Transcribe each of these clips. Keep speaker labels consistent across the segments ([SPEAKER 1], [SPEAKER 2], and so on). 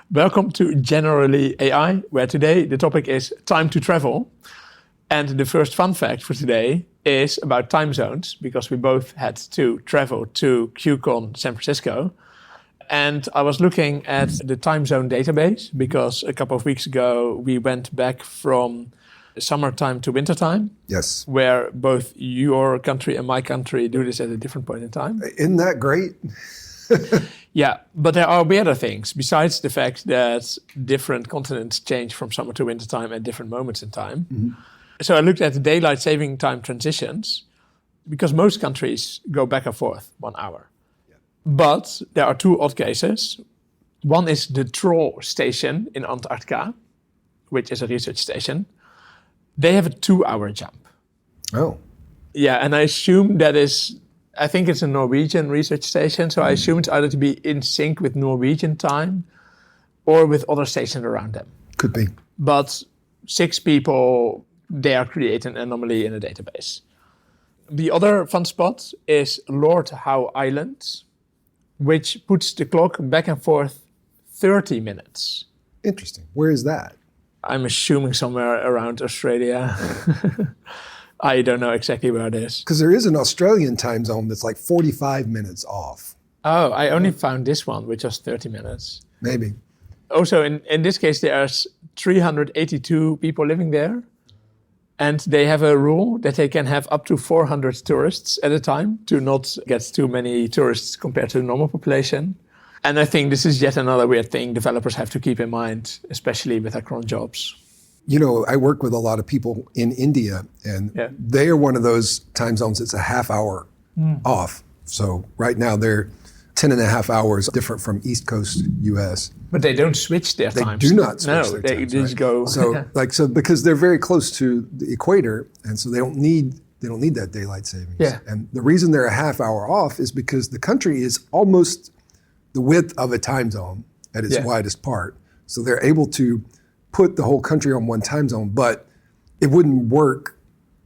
[SPEAKER 1] Welcome to Generally AI, where today the topic is time to travel. And the first fun fact for today is about time zones, because we both had to travel to QCon San Francisco. And I was looking at the time zone database, because a couple of weeks ago we went back from summertime to wintertime.
[SPEAKER 2] Yes.
[SPEAKER 1] Where both your country and my country do this at a different point in time.
[SPEAKER 2] Isn't that great?
[SPEAKER 1] Yeah, but there are weirder things besides the fact that different continents change from summer to winter time at different moments in time. Mm-hmm. So I looked at the daylight saving time transitions, because most countries go back and forth 1 hour. Yeah. But there are two odd cases. One is the Troll station in Antarctica, which is a research station. They have a 2-hour jump.
[SPEAKER 2] Oh.
[SPEAKER 1] Yeah, and I assume I think it's a Norwegian research station, so I assume it's either to be in sync with Norwegian time or with other stations around them.
[SPEAKER 2] Could be.
[SPEAKER 1] But 6 people, they are creating an anomaly in the database. The other fun spot is Lord Howe Island, which puts the clock back and forth 30 minutes.
[SPEAKER 2] Interesting. Where is that?
[SPEAKER 1] I'm assuming somewhere around Australia. I don't know exactly where it is.
[SPEAKER 2] Because there is an Australian time zone that's like 45 minutes off.
[SPEAKER 1] Oh, I only found this one, which was 30 minutes.
[SPEAKER 2] Maybe.
[SPEAKER 1] Also, in this case, there's 382 people living there. And they have a rule that they can have up to 400 tourists at a time to not get too many tourists compared to the normal population. And I think this is yet another weird thing developers have to keep in mind, especially with their current jobs.
[SPEAKER 2] You know, I work with a lot of people in India, and they are one of those time zones that's a half hour off. So right now they're 10 and a half hours different from East Coast US.
[SPEAKER 1] But they don't switch their times.
[SPEAKER 2] They do not switch their times.
[SPEAKER 1] No, they just go.
[SPEAKER 2] So because they're very close to the equator, and so they don't need that daylight savings.
[SPEAKER 1] Yeah.
[SPEAKER 2] And the reason they're a half hour off is because the country is almost the width of a time zone at its widest part. So they're able to put the whole country on one time zone, but it wouldn't work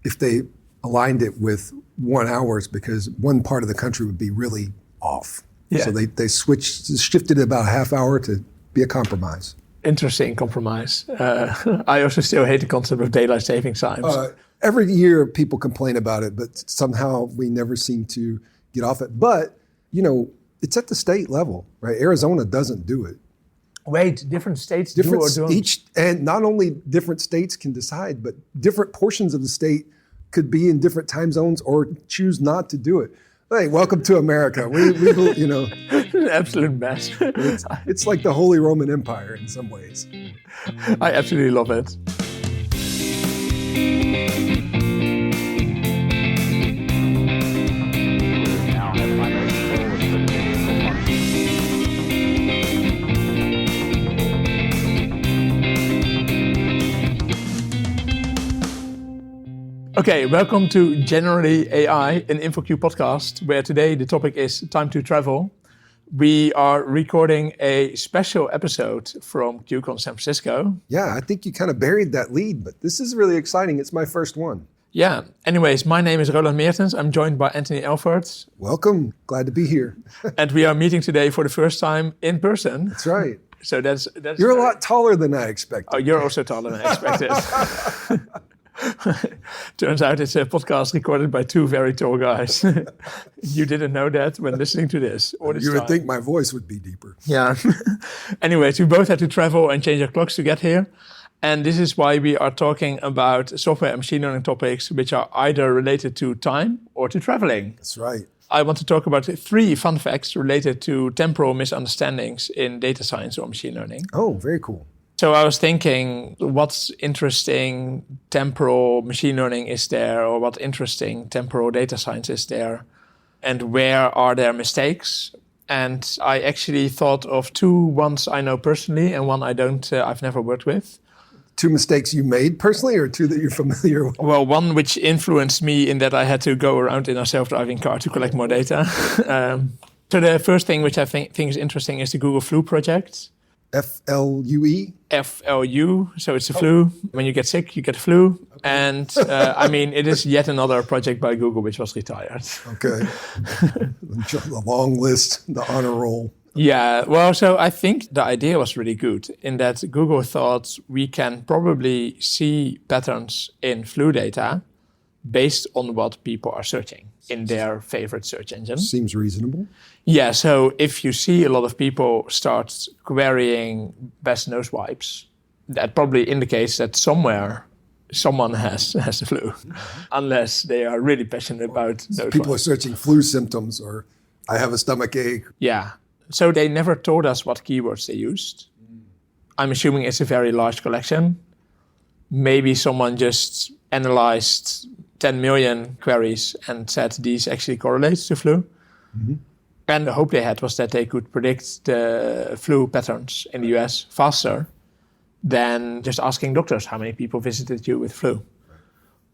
[SPEAKER 2] if they aligned it with 1 hour, because one part of the country would be really off. Yeah. So they shifted it about a half hour to be a compromise.
[SPEAKER 1] Interesting compromise. I also still hate the concept of daylight saving times.
[SPEAKER 2] Every year people complain about it, but somehow we never seem to get off it. But, you know, it's at the state level, right? Arizona doesn't do it.
[SPEAKER 1] Wait, different states do or don't?
[SPEAKER 2] And not only different states can decide, but different portions of the state could be in different time zones or choose not to do it. Hey, welcome to America. We you know.
[SPEAKER 1] An absolute mess.
[SPEAKER 2] It's like the Holy Roman Empire in some ways.
[SPEAKER 1] I absolutely love it. Okay, welcome to Generally AI, an InfoQ podcast, where today the topic is time to travel. We are recording a special episode from QCon San Francisco.
[SPEAKER 2] Yeah, I think you kind of buried that lead, but this is really exciting. It's my first one.
[SPEAKER 1] Yeah. Anyways, my name is Roland Meertens. I'm joined by Anthony Elford.
[SPEAKER 2] Welcome. Glad to be here.
[SPEAKER 1] And we are meeting today for the first time in person.
[SPEAKER 2] That's right.
[SPEAKER 1] So that's
[SPEAKER 2] You're a lot taller than I expected.
[SPEAKER 1] Oh, you're also taller than I expected. Turns out it's a podcast recorded by 2 very tall guys. You didn't know that when listening to this.
[SPEAKER 2] You would think my voice would be deeper.
[SPEAKER 1] Yeah. Anyways, we both had to travel and change our clocks to get here. And this is why we are talking about software and machine learning topics which are either related to time or to traveling.
[SPEAKER 2] That's right.
[SPEAKER 1] I want to talk about 3 fun facts related to temporal misunderstandings in data science or machine learning.
[SPEAKER 2] Oh, very cool.
[SPEAKER 1] So I was thinking, what's interesting temporal machine learning is there, or what interesting temporal data science is there, and where are there mistakes? And I actually thought of 2 ones I know personally, and one I don't. I've never worked with.
[SPEAKER 2] 2 mistakes you made personally, or 2 that you're familiar with?
[SPEAKER 1] Well, one which influenced me in that I had to go around in a self-driving car to collect more data. So the first thing which I think is interesting is the Google Flu project.
[SPEAKER 2] FLUE?
[SPEAKER 1] FLU, so it's the flu. When you get sick, you get flu. Okay. And I mean, it is yet another project by Google which was retired.
[SPEAKER 2] Okay. The long list, the honor roll.
[SPEAKER 1] Yeah, well, so I think the idea was really good in that Google thought we can probably see patterns in flu data based on what people are searching in their favorite search engine.
[SPEAKER 2] Seems reasonable.
[SPEAKER 1] Yeah, so if you see a lot of people start querying best nose wipes, that probably indicates that somewhere someone has the flu, unless they are really passionate about nose
[SPEAKER 2] People
[SPEAKER 1] wipes.
[SPEAKER 2] are searching flu symptoms or I have a stomach ache.
[SPEAKER 1] Yeah, so they never told us what keywords they used. I'm assuming it's a very large collection. Maybe someone just analyzed 10 million queries and said these actually correlate to flu. Mm-hmm. And the hope they had was that they could predict the flu patterns in the US faster than just asking doctors how many people visited you with flu.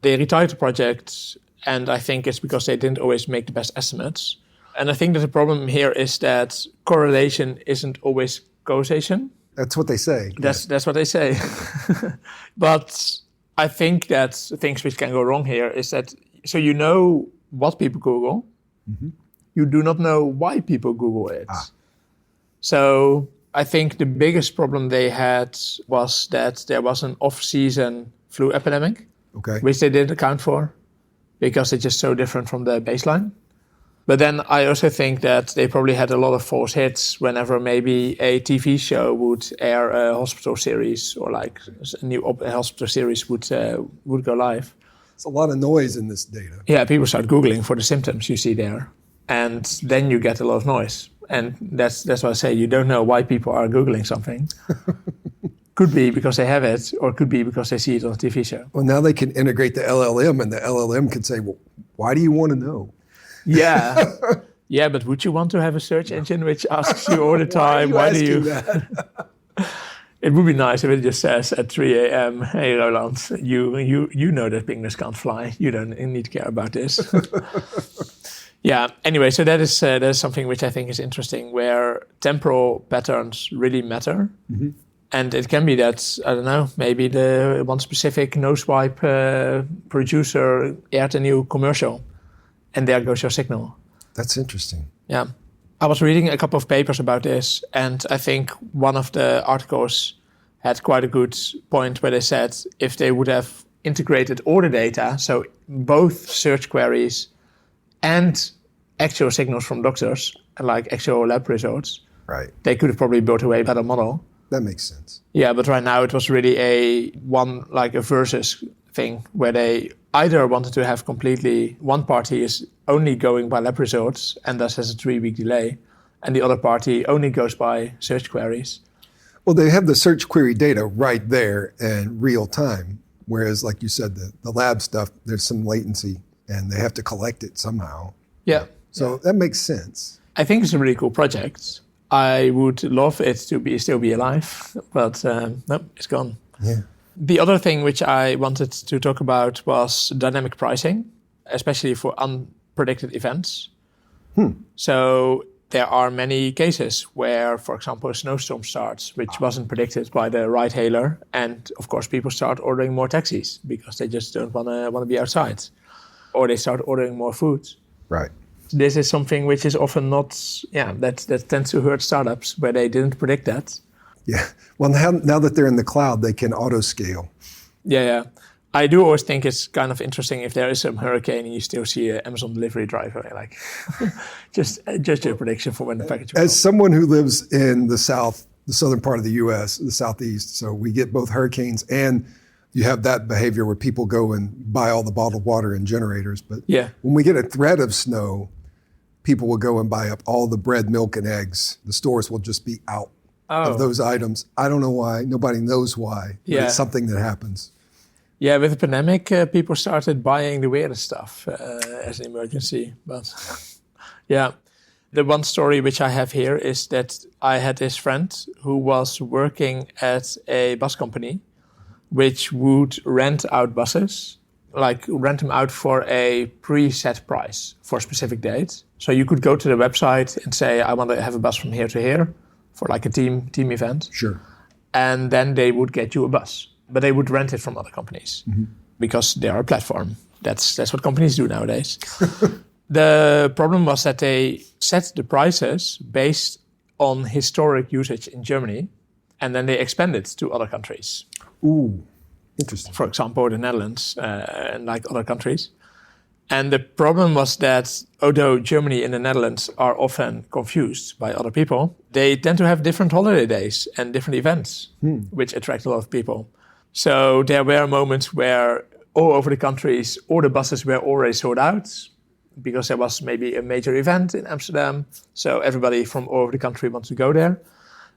[SPEAKER 1] They retired the project, and I think it's because they didn't always make the best estimates. And I think that the problem here is that correlation isn't always causation.
[SPEAKER 2] That's what they say.
[SPEAKER 1] That's what they say. But I think that things which can go wrong here is that, so you know what people Google, mm-hmm. You do not know why people Google it. So I think the biggest problem they had was that there was an off-season flu epidemic, which they didn't account for because it's just so different from the baseline. But then I also think that they probably had a lot of false hits whenever maybe a TV show would air a hospital series or like a new hospital series would go live.
[SPEAKER 2] It's a lot of noise in this data.
[SPEAKER 1] Yeah, people start Googling for the symptoms you see there. And then you get a lot of noise. And that's why I say you don't know why people are Googling something. Could be because they have it, or could be because they see it on a TV show.
[SPEAKER 2] Well, now they can integrate the LLM, and the LLM can say, well, why do you want to know?
[SPEAKER 1] Yeah. Yeah, but would you want to have a search engine which asks you all the time, why do you...
[SPEAKER 2] that?
[SPEAKER 1] It would be nice if it just says at 3 a.m., hey, Roland, you know that penguins can't fly. You don't need to care about this. Yeah, anyway, so that is something which I think is interesting, where temporal patterns really matter. Mm-hmm. And it can be that, I don't know, maybe the one specific nose wipe producer aired a new commercial, and there goes your signal.
[SPEAKER 2] That's interesting.
[SPEAKER 1] Yeah. I was reading a couple of papers about this, and I think one of the articles had quite a good point where they said if they would have integrated all the data, so both search queries and actual signals from doctors, like actual lab results,
[SPEAKER 2] right,
[SPEAKER 1] they could have probably built a way better model.
[SPEAKER 2] That makes sense.
[SPEAKER 1] Yeah, but right now it was really a versus thing where they either wanted to have completely, one party is only going by lab results and thus has a 3-week delay, and the other party only goes by search queries.
[SPEAKER 2] Well, they have the search query data right there in real time, whereas like you said, the lab stuff, there's some latency and they have to collect it somehow.
[SPEAKER 1] Yeah.
[SPEAKER 2] So that makes sense.
[SPEAKER 1] I think it's a really cool project. I would love it to still be alive, but no, it's gone.
[SPEAKER 2] Yeah.
[SPEAKER 1] The other thing which I wanted to talk about was dynamic pricing, especially for unpredicted events. So there are many cases where, for example, a snowstorm starts, which wasn't predicted by the ride hailer, and of course people start ordering more taxis because they just don't want to be outside, or they start ordering more food.
[SPEAKER 2] Right.
[SPEAKER 1] This is something which is often not, that tends to hurt startups where they didn't predict that.
[SPEAKER 2] Yeah. Well, now that they're in the cloud, they can auto scale.
[SPEAKER 1] Yeah. I do always think it's kind of interesting if there is some hurricane and you still see an Amazon delivery driver, like just your prediction for when the package will come.
[SPEAKER 2] As someone who lives in the southern part of the U.S., the southeast, so we get both hurricanes and you have that behavior where people go and buy all the bottled water and generators. But when we get a threat of snow, people will go and buy up all the bread, milk, and eggs. The stores will just be out of those items. I don't know why. Nobody knows why. But it's something that happens.
[SPEAKER 1] Yeah, with the pandemic, people started buying the weirdest stuff as an emergency. But yeah, the one story which I have here is that I had this friend who was working at a bus company which would rent out buses, like rent them out for a preset price for a specific date. So you could go to the website and say, I want to have a bus from here to here for like a team event.
[SPEAKER 2] Sure.
[SPEAKER 1] And then they would get you a bus. But they would rent it from other companies because they are a platform. That's what companies do nowadays. The problem was that they set the prices based on historic usage in Germany, and then they expanded to other countries.
[SPEAKER 2] Ooh, interesting.
[SPEAKER 1] For example, the Netherlands and like other countries. And the problem was that although Germany and the Netherlands are often confused by other people, they tend to have different holiday days and different events, which attract a lot of people. So there were moments where all over the countries, all the buses were already sold out because there was maybe a major event in Amsterdam. So everybody from all over the country wanted to go there.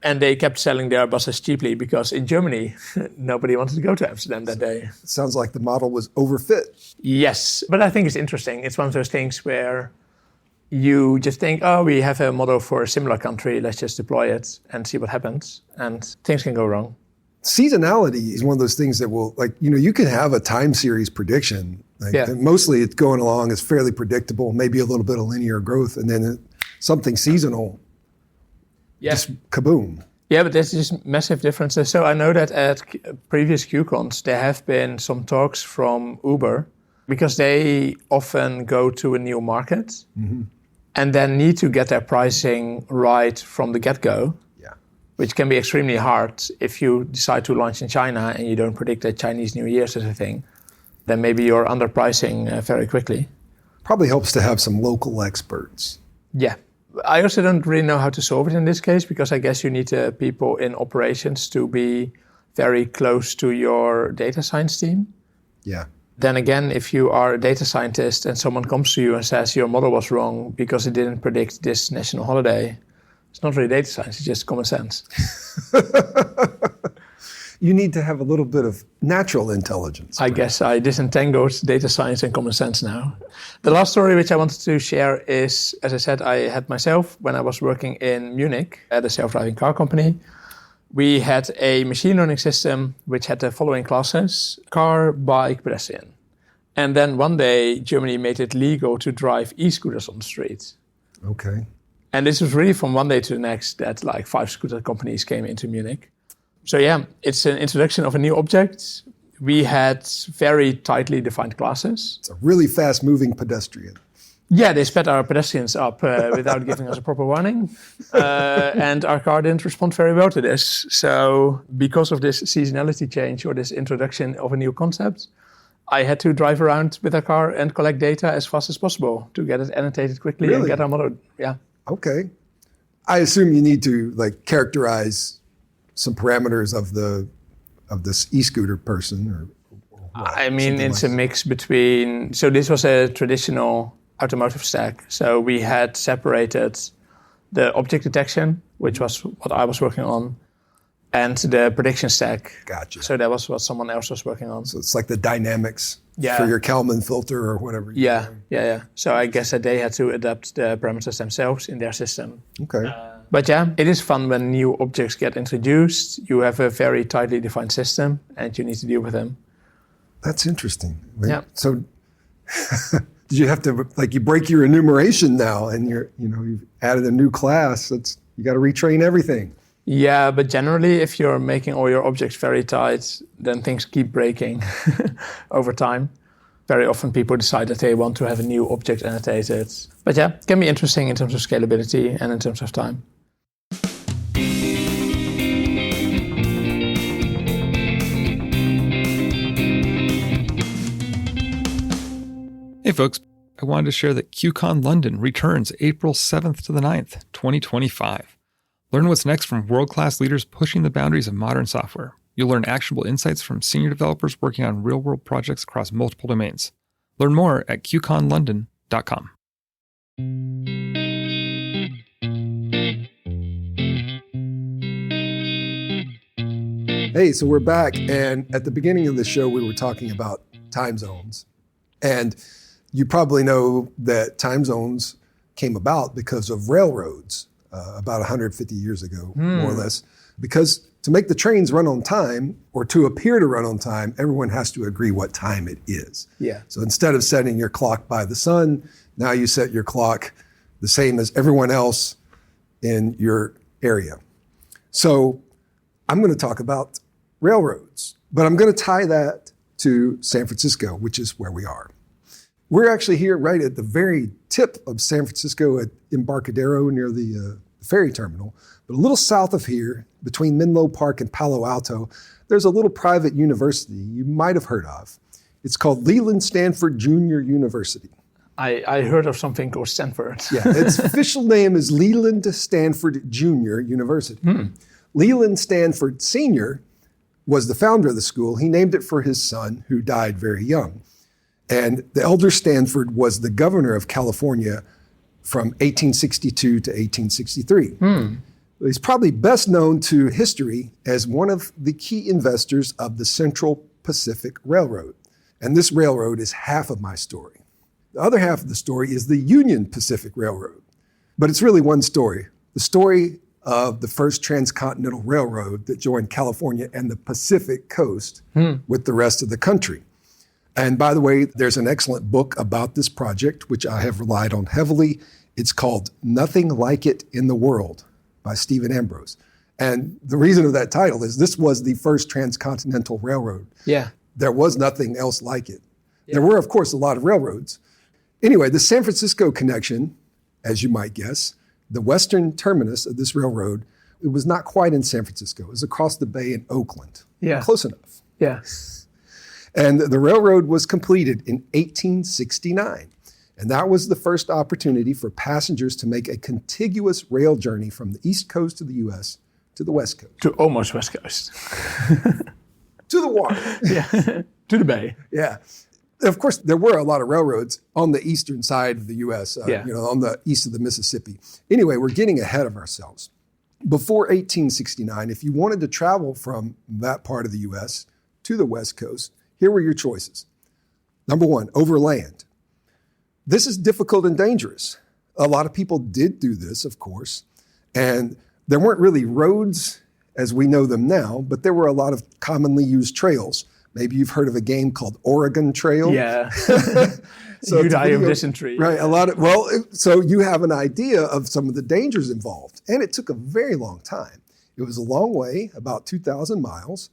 [SPEAKER 1] And they kept selling their buses cheaply because in Germany, nobody wanted to go to Amsterdam that day.
[SPEAKER 2] It sounds like the model was overfit.
[SPEAKER 1] Yes, but I think it's interesting. It's one of those things where you just think, oh, we have a model for a similar country. Let's just deploy it and see what happens. And things can go wrong.
[SPEAKER 2] Seasonality is one of those things that will, like, you can have a time series prediction. Mostly it's going along, it's fairly predictable, maybe a little bit of linear growth, and then something seasonal. Just kaboom.
[SPEAKER 1] Yeah, but there's just massive differences. So I know that at previous QCons, there have been some talks from Uber because they often go to a new market and then need to get their pricing right from the get-go, which can be extremely hard if you decide to launch in China and you don't predict that Chinese New Year is a thing. Then maybe you're underpricing very quickly.
[SPEAKER 2] Probably helps to have some local experts.
[SPEAKER 1] Yeah. I also don't really know how to solve it in this case because I guess you need people in operations to be very close to your data science team.
[SPEAKER 2] Yeah.
[SPEAKER 1] Then again, if you are a data scientist and someone comes to you and says your model was wrong because it didn't predict this national holiday, it's not really data science, it's just common sense.
[SPEAKER 2] You need to have a little bit of natural intelligence.
[SPEAKER 1] I guess I disentangled data science and common sense now. The last story which I wanted to share is, as I said, I had myself when I was working in Munich at a self-driving car company. We had a machine learning system which had the following classes: car, bike, pedestrian. And then one day, Germany made it legal to drive e-scooters on the street.
[SPEAKER 2] Okay.
[SPEAKER 1] And this was really from one day to the next that like 5 scooter companies came into Munich. So yeah, it's an introduction of a new object. We had very tightly defined classes.
[SPEAKER 2] It's a really fast-moving pedestrian.
[SPEAKER 1] Yeah, they sped our pedestrians up without giving us a proper warning. And our car didn't respond very well to this. So because of this seasonality change or this introduction of a new concept, I had to drive around with our car and collect data as fast as possible to get it annotated quickly and get our model. Yeah.
[SPEAKER 2] Okay. I assume you need to characterize some parameters of this e-scooter person, or what?
[SPEAKER 1] I mean, it's a mix between. So this was a traditional automotive stack. So we had separated the object detection, which was what I was working on, and the prediction stack.
[SPEAKER 2] Gotcha.
[SPEAKER 1] So that was what someone else was working on.
[SPEAKER 2] So it's like the dynamics for your Kalman filter or whatever.
[SPEAKER 1] Yeah. So I guess that they had to adapt the parameters themselves in their system.
[SPEAKER 2] Okay.
[SPEAKER 1] But yeah, it is fun when new objects get introduced. You have a very tightly defined system and you need to deal with them.
[SPEAKER 2] That's interesting.
[SPEAKER 1] Yeah.
[SPEAKER 2] So did you have to, you break your enumeration now and you've added a new class, you got to retrain everything.
[SPEAKER 1] Yeah, but generally if you're making all your objects very tight, then things keep breaking over time. Very often people decide that they want to have a new object annotated. But yeah, it can be interesting in terms of scalability and in terms of time.
[SPEAKER 3] Hey folks, I wanted to share that QCon London returns April 7th to the 9th, 2025. Learn what's next from world-class leaders pushing the boundaries of modern software. You'll learn actionable insights from senior developers working on real-world projects across multiple domains. Learn more at qconlondon.com.
[SPEAKER 2] Hey, so we're back, and at the beginning of the show, we were talking about time zones. And you probably know that time zones came about because of railroads about 150 years ago, more or less. Because to make the trains run on time, or to appear to run on time, everyone has to agree what time it is.
[SPEAKER 1] Yeah.
[SPEAKER 2] So instead of setting your clock by the sun, now you set your clock the same as everyone else in your area. So I'm going to talk about railroads, but I'm going to tie that to San Francisco, which is where we are. We're actually here right at the very tip of San Francisco at Embarcadero near the the ferry terminal. But a little south of here, between Menlo Park and Palo Alto, there's a little private university you might have heard of. It's called Leland Stanford Junior University.
[SPEAKER 1] I heard of something called Stanford.
[SPEAKER 2] Yeah, its official name is Leland Stanford Junior University. Leland Stanford Sr. was the founder of the school. He named it for his son, who died very young. And the elder Stanford was the governor of California from 1862 to 1863. He's probably best known to history as one of the key investors of the Central Pacific Railroad. And this railroad is half of my story. The other half of the story is the Union Pacific Railroad. But it's really one story. The story of the first Transcontinental Railroad that joined California and the Pacific coast with the rest of the country. And by the way, there's an excellent book about this project, which I have relied on heavily. It's called Nothing Like It in the World by Stephen Ambrose. And the reason of that title is this was the first transcontinental railroad.
[SPEAKER 1] Yeah.
[SPEAKER 2] There was nothing else like it. Yeah. There were, of course, a lot of railroads. Anyway, the San Francisco connection, as you might guess, the western terminus of this railroad, it was not quite in San Francisco. It was across the bay in Oakland.
[SPEAKER 1] Yeah.
[SPEAKER 2] Close enough.
[SPEAKER 1] Yeah.
[SPEAKER 2] And the railroad was completed in 1869. And that was the first opportunity for passengers to make a contiguous rail journey from the East Coast of the U.S. to the West Coast.
[SPEAKER 1] To almost West Coast.
[SPEAKER 2] To the water.
[SPEAKER 1] Yeah. To the bay.
[SPEAKER 2] Yeah. Of course, there were a lot of railroads on the eastern side of the U.S., on the east of the Mississippi. Anyway, we're getting ahead of ourselves. Before 1869, if you wanted to travel from that part of the U.S. to the West Coast, here were your choices. Number one, overland. This is difficult and dangerous. A lot of people did do this, of course, and there weren't really roads as we know them now, but there were a lot of commonly used trails. Maybe you've heard of a game called Oregon Trail.
[SPEAKER 1] Yeah.
[SPEAKER 2] So
[SPEAKER 1] you die of dysentery.
[SPEAKER 2] Right. So you have an idea of some of the dangers involved. And it took a very long time. It was a long way, about 2,000 miles.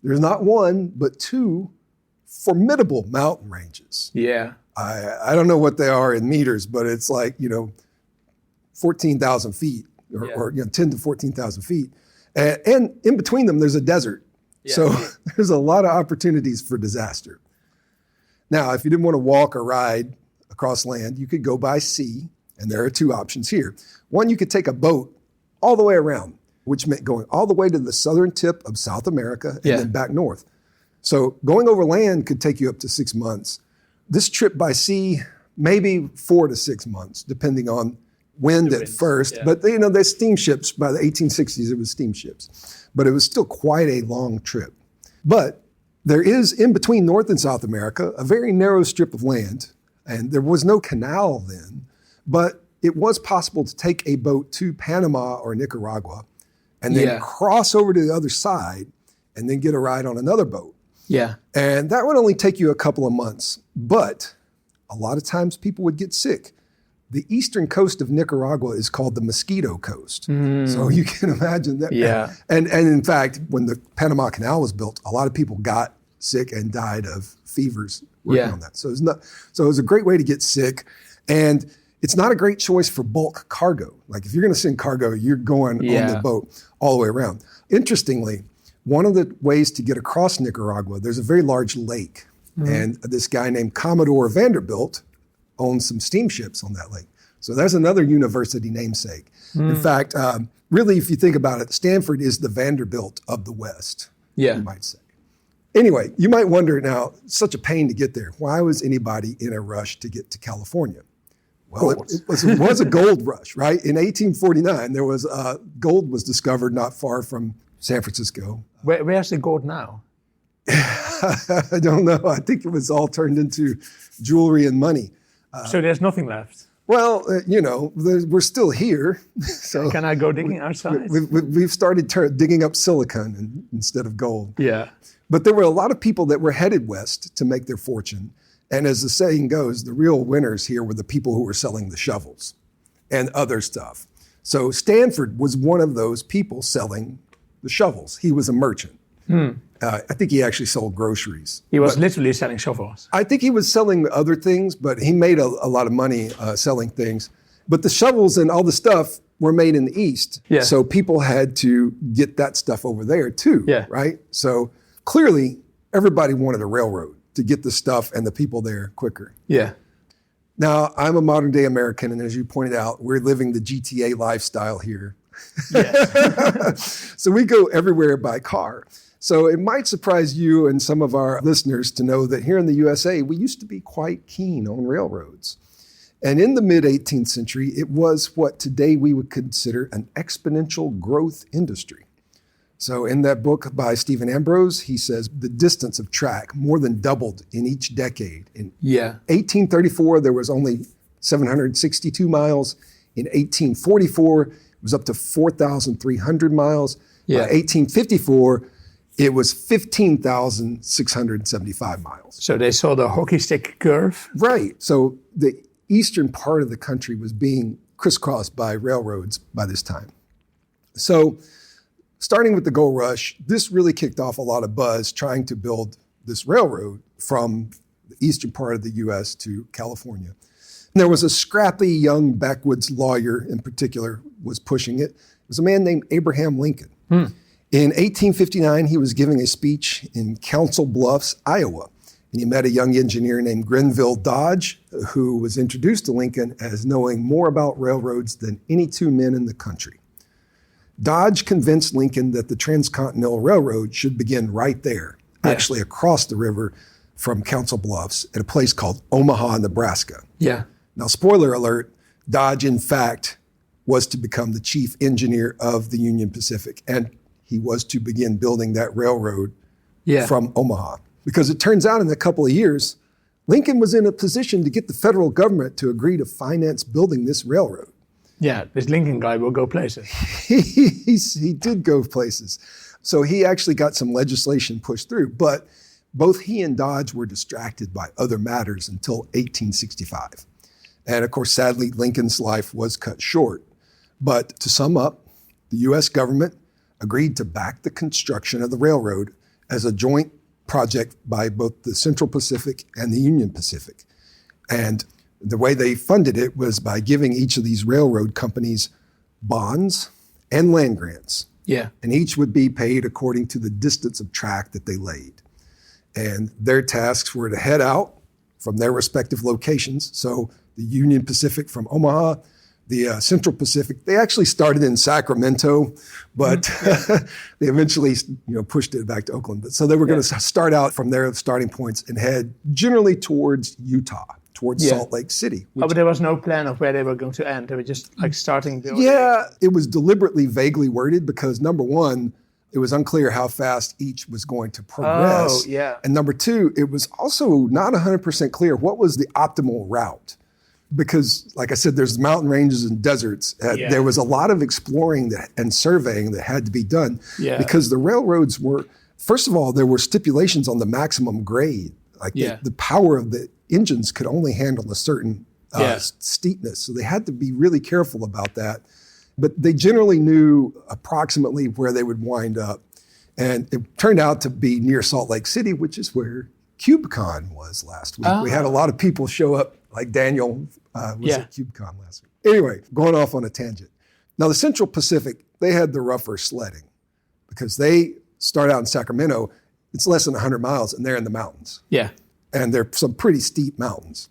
[SPEAKER 2] There's not one, but two formidable mountain ranges.
[SPEAKER 1] Yeah.
[SPEAKER 2] I don't know what they are in meters, but it's like, 14,000 feet or 10 to 14,000 feet. And in between them, there's a desert. Yeah. So there's a lot of opportunities for disaster. Now, if you didn't want to walk or ride across land, you could go by sea. And there are two options here. One, you could take a boat all the way around, which meant going all the way to the southern tip of South America and then back north. So going over land could take you up to 6 months. This trip by sea, maybe 4 to 6 months, depending on wind at first. Yeah. But, there's steamships. By the 1860s, it was steamships. But it was still quite a long trip. But there is, in between North and South America, a very narrow strip of land. And there was no canal then. But it was possible to take a boat to Panama or Nicaragua and then cross over to the other side and then get a ride on another boat.
[SPEAKER 1] Yeah. And
[SPEAKER 2] that would only take you a couple of months. But a lot of times people would get sick. The eastern coast of Nicaragua is called the Mosquito Coast. So you can imagine that.
[SPEAKER 1] Yeah.
[SPEAKER 2] And in fact, when the Panama Canal was built, a lot of people got sick and died of fevers working on that. So it was a great way to get sick. And it's not a great choice for bulk cargo. Like if you're going to send cargo, you're going on the boat all the way around. Interestingly, one of the ways to get across Nicaragua, there's a very large lake. And this guy named Commodore Vanderbilt owned some steamships on that lake. So there's another university namesake. In fact, really, if you think about it, Stanford is the Vanderbilt of the West, you might say. Anyway, you might wonder now, such a pain to get there. Why was anybody in a rush to get to California? Well, it was a gold rush, right? In 1849, there was gold was discovered not far from San Francisco.
[SPEAKER 1] Where's the gold now?
[SPEAKER 2] I don't know. I think it was all turned into jewelry and money.
[SPEAKER 1] So there's nothing left?
[SPEAKER 2] Well, we're still here. So
[SPEAKER 1] can I go digging outside?
[SPEAKER 2] We've started digging up silicon instead of gold.
[SPEAKER 1] Yeah.
[SPEAKER 2] But there were a lot of people that were headed west to make their fortune. And as the saying goes, the real winners here were the people who were selling the shovels and other stuff. So Stanford was one of those people selling the shovels. He was a merchant. I think he actually sold groceries.
[SPEAKER 1] He was literally selling shovels.
[SPEAKER 2] I think he was selling other things, but he made a lot of money selling things. But the shovels and all the stuff, were made in the East.
[SPEAKER 1] Yeah.
[SPEAKER 2] So people had to get that stuff over there too,
[SPEAKER 1] Yeah.
[SPEAKER 2] right? So clearly everybody wanted a railroad to get the stuff and the people there quicker.
[SPEAKER 1] Yeah.
[SPEAKER 2] Now, I'm a modern day American, and as you pointed out, we're living the GTA lifestyle here.
[SPEAKER 1] Yes.
[SPEAKER 2] So we go everywhere by car. So it might surprise you and some of our listeners to know that here in the USA, we used to be quite keen on railroads. And in the mid-18th century, it was what today we would consider an exponential growth industry. So in that book by Stephen Ambrose, he says the distance of track more than doubled in each decade. In 1834, there was only 762 miles. In 1844, it was up to 4,300 miles.
[SPEAKER 1] Yeah.
[SPEAKER 2] By 1854, it was 15,675 miles.
[SPEAKER 1] So they saw the hockey stick curve.
[SPEAKER 2] Right. So the eastern part of the country was being crisscrossed by railroads by this time. So starting with the gold rush, this really kicked off a lot of buzz trying to build this railroad from the eastern part of the U.S. to California. And there was a scrappy young backwoods lawyer in particular was pushing it. It was a man named Abraham Lincoln. In 1859, he was giving a speech in Council Bluffs, Iowa. And he met a young engineer named Grenville Dodge, who was introduced to Lincoln as knowing more about railroads than any two men in the country. Dodge convinced Lincoln that the Transcontinental Railroad should begin right there, actually across the river from Council Bluffs at a place called Omaha, Nebraska.
[SPEAKER 1] Yeah.
[SPEAKER 2] Now, spoiler alert, Dodge, in fact, was to become the chief engineer of the Union Pacific, and he was to begin building that railroad from Omaha. Because it turns out in a couple of years, Lincoln was in a position to get the federal government to agree to finance building this railroad.
[SPEAKER 1] Yeah, this Lincoln guy will go places.
[SPEAKER 2] He did go places. So he actually got some legislation pushed through, but both he and Dodge were distracted by other matters until 1865. And of course, sadly, Lincoln's life was cut short. But to sum up, the U.S. government agreed to back the construction of the railroad as a joint project by both the Central Pacific and the Union Pacific. And the way they funded it was by giving each of these railroad companies bonds and land grants.
[SPEAKER 1] Yeah.
[SPEAKER 2] And each would be paid according to the distance of track that they laid. And their tasks were to head out from their respective locations. So the Union Pacific from Omaha, the Central Pacific, they actually started in Sacramento, but they eventually pushed it back to Oakland. So they were going to start out from their starting points and head generally towards Utah, towards Salt Lake City.
[SPEAKER 1] But there was no plan of where they were going to end. They were just like starting building.
[SPEAKER 2] Yeah, it was deliberately vaguely worded because number one, it was unclear how fast each was going to progress.
[SPEAKER 1] Oh, yeah.
[SPEAKER 2] And number two, it was also not 100% clear what was the optimal route. Because, like I said, there's mountain ranges and deserts. There was a lot of exploring and surveying that had to be done.
[SPEAKER 1] Yeah.
[SPEAKER 2] Because the railroads were, first of all, there were stipulations on the maximum grade. Like the power of the engines could only handle a certain steepness. So they had to be really careful about that. But they generally knew approximately where they would wind up. And it turned out to be near Salt Lake City, which is where QCon was last week. We had a lot of people show up, like Daniel was at QCon last week. Anyway, going off on a tangent. Now, the Central Pacific, they had the rougher sledding because they start out in Sacramento. It's less than 100 miles, and they're in the mountains.
[SPEAKER 1] Yeah.
[SPEAKER 2] And they're some pretty steep mountains.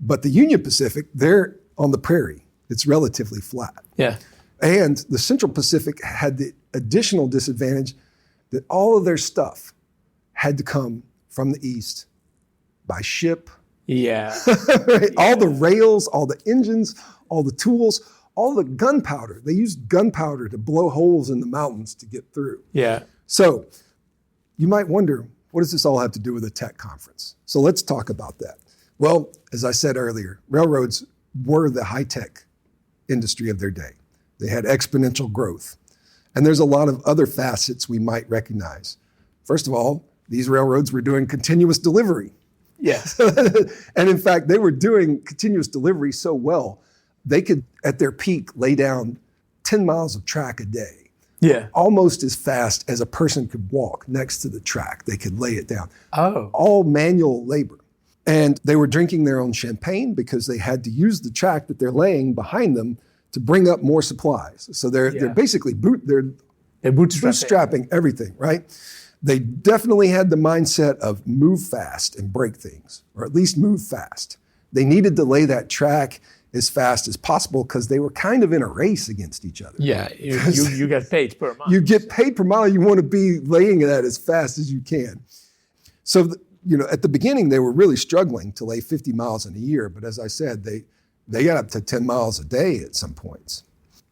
[SPEAKER 2] But the Union Pacific, they're on the prairie. It's relatively flat.
[SPEAKER 1] Yeah.
[SPEAKER 2] And the Central Pacific had the additional disadvantage that all of their stuff had to come from the east by ship.
[SPEAKER 1] Yeah.
[SPEAKER 2] All the rails, all the engines, all the tools, all the gunpowder. They used gunpowder to blow holes in the mountains to get through.
[SPEAKER 1] Yeah.
[SPEAKER 2] So you might wonder, what does this all have to do with a tech conference? So let's talk about that. Well, as I said earlier, railroads were the high-tech industry of their day. They had exponential growth. And there's a lot of other facets we might recognize. First of all, these railroads were doing continuous delivery.
[SPEAKER 1] Yes.
[SPEAKER 2] And in fact, they were doing continuous delivery so well, they could, at their peak, lay down 10 miles of track a day.
[SPEAKER 1] Yeah.
[SPEAKER 2] Almost as fast as a person could walk next to the track. They could lay it down.
[SPEAKER 1] Oh.
[SPEAKER 2] All manual labor. And they were drinking their own champagne because they had to use the track that they're laying behind them to bring up more supplies. So they're basically bootstrapping everything, right? They definitely had the mindset of move fast and break things, or at least move fast. They needed to lay that track as fast as possible because they were kind of in a race against each other.
[SPEAKER 1] Yeah, you get paid per mile.
[SPEAKER 2] You get paid per mile. You want to be laying that as fast as you can. So, at the beginning, they were really struggling to lay 50 miles in a year. But as I said, they got up to 10 miles a day at some points.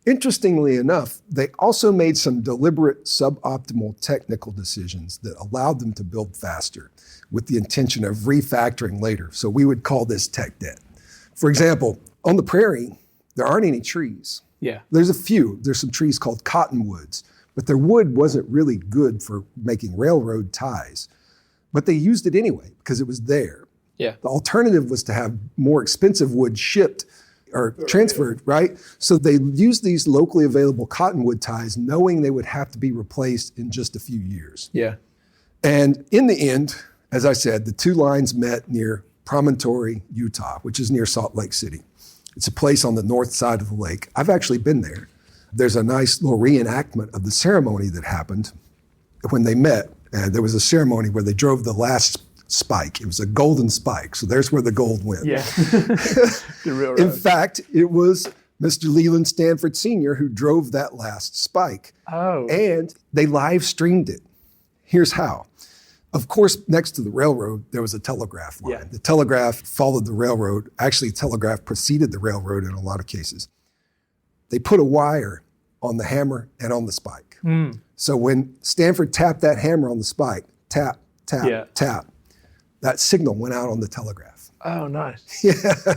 [SPEAKER 2] Interestingly enough, they also made some deliberate suboptimal technical decisions that allowed them to build faster with the intention of refactoring later. So we would call this tech debt. For example, on the prairie, there aren't any trees.
[SPEAKER 1] Yeah.
[SPEAKER 2] There's a few. There's some trees called cottonwoods, but their wood wasn't really good for making railroad ties. But they used it anyway because it was there.
[SPEAKER 1] Yeah.
[SPEAKER 2] The alternative was to have more expensive wood shipped or transferred, right? So they used these locally available cottonwood ties knowing they would have to be replaced in just a few years.
[SPEAKER 1] Yeah.
[SPEAKER 2] And in the end, as I said, the two lines met near Promontory, Utah, which is near Salt Lake City. It's a place on the north side of the lake. I've actually been there. There's a nice little reenactment of the ceremony that happened when they met. And there was a ceremony where they drove the last spike. It was a golden spike. So there's where the gold went.
[SPEAKER 1] Yeah. The railroad.
[SPEAKER 2] In fact, it was Mr. Leland Stanford Sr. who drove that last spike.
[SPEAKER 1] Oh.
[SPEAKER 2] And they live streamed it. Here's how. Of course, next to the railroad, there was a telegraph line.
[SPEAKER 1] Yeah.
[SPEAKER 2] The telegraph followed the railroad. Actually, telegraph preceded the railroad in a lot of cases. They put a wire on the hammer and on the spike. So when Stanford tapped that hammer on the spike, tap, tap, tap, that signal went out on the telegraph.
[SPEAKER 1] Oh, nice.
[SPEAKER 2] Yeah.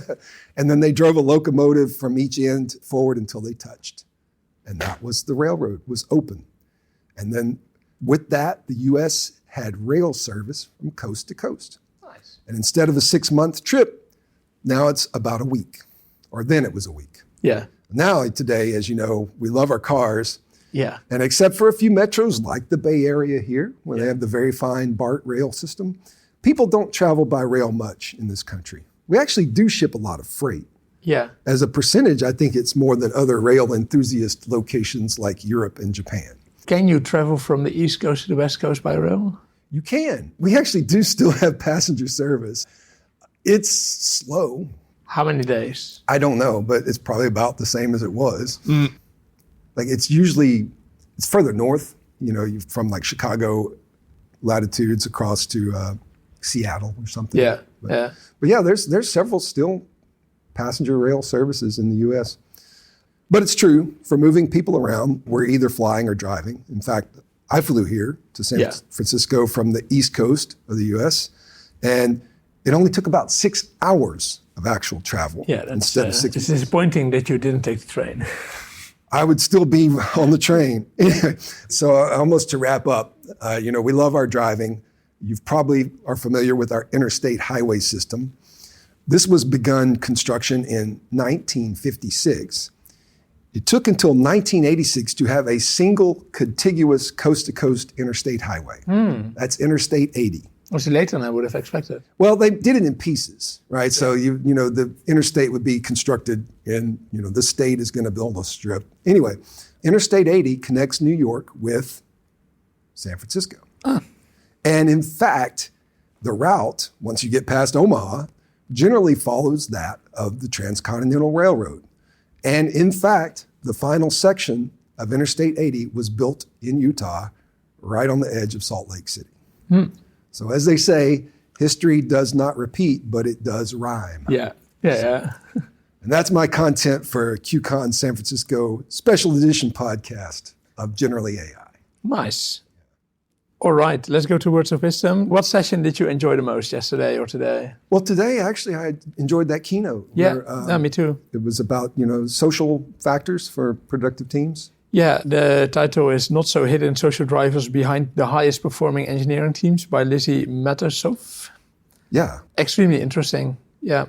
[SPEAKER 2] And then they drove a locomotive from each end forward until they touched. And that was the railroad, was open. And then with that, the U.S. had rail service from coast to coast.
[SPEAKER 1] Nice.
[SPEAKER 2] And instead of a 6-month trip, now it's about a week. Or then it was a week.
[SPEAKER 1] Yeah.
[SPEAKER 2] Now, today, as you know, we love our cars.
[SPEAKER 1] Yeah.
[SPEAKER 2] And except for a few metros like the Bay Area here, where they have the very fine BART rail system, people don't travel by rail much in this country. We actually do ship a lot of freight.
[SPEAKER 1] Yeah.
[SPEAKER 2] As a percentage, I think it's more than other rail enthusiast locations like Europe and Japan.
[SPEAKER 1] Can you travel from the East Coast to the West Coast by rail?
[SPEAKER 2] You can. We actually do still have passenger service. It's slow.
[SPEAKER 1] How many days?
[SPEAKER 2] I don't know, but it's probably about the same as it was. Like it's further north, from like Chicago latitudes across to Seattle or something.
[SPEAKER 1] Yeah,
[SPEAKER 2] But yeah, there's several still passenger rail services in the U.S. But it's true, for moving people around, we're either flying or driving. In fact, I flew here to San Francisco from the East Coast of the U.S., and it only took about 6 hours of actual travel instead of 60.
[SPEAKER 1] It's disappointing that you didn't take the train.
[SPEAKER 2] I would still be on the train. So almost to wrap up, we love our driving. You probably are familiar with our interstate highway system. This was begun construction in 1956. It took until 1986 to have a single contiguous coast-to-coast interstate highway. That's Interstate 80.
[SPEAKER 1] Was it later than I would have expected?
[SPEAKER 2] Well, they did it in pieces, right? So the interstate would be constructed in, the state is going to build a strip. Anyway, Interstate 80 connects New York with San Francisco. And in fact, the route, once you get past Omaha, generally follows that of the Transcontinental Railroad. And in fact, the final section of Interstate 80 was built in Utah, right on the edge of Salt Lake City. So as they say, history does not repeat, but it does rhyme.
[SPEAKER 1] Yeah.
[SPEAKER 2] And that's my content for QCon San Francisco special edition podcast of Generally AI.
[SPEAKER 1] Nice. All right, let's go to Words of Wisdom. What session did you enjoy the most yesterday or today?
[SPEAKER 2] Well, today, actually, I enjoyed that keynote.
[SPEAKER 1] Yeah, me too.
[SPEAKER 2] It was about, social factors for productive teams.
[SPEAKER 1] Yeah, the title is Not So Hidden Social Drivers Behind the Highest Performing Engineering Teams by Lizzie Mattersov.
[SPEAKER 2] Yeah.
[SPEAKER 1] Extremely interesting. Yeah.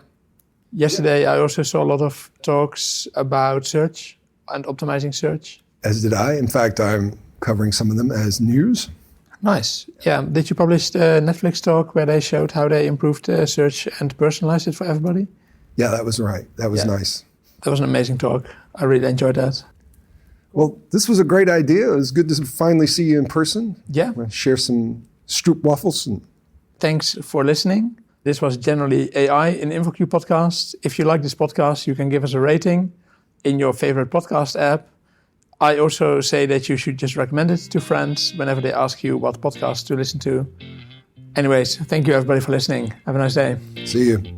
[SPEAKER 1] Yesterday, I also saw a lot of talks about search and optimizing search.
[SPEAKER 2] As did I. In fact, I'm covering some of them as news.
[SPEAKER 1] Nice. Yeah. Did you publish the Netflix talk where they showed how they improved search and personalized it for everybody?
[SPEAKER 2] Yeah, that was right. That was nice.
[SPEAKER 1] That was an amazing talk. I really enjoyed that.
[SPEAKER 2] Well, this was a great idea. It was good to finally see you in person.
[SPEAKER 1] Yeah.
[SPEAKER 2] Share some stroopwafels.
[SPEAKER 1] Thanks for listening. This was Generally AI in InfoQ podcast. If you like this podcast, you can give us a rating in your favorite podcast app. I also say that you should just recommend it to friends whenever they ask you what podcast to listen to. Anyways, thank you everybody for listening. Have a nice day.
[SPEAKER 2] See you.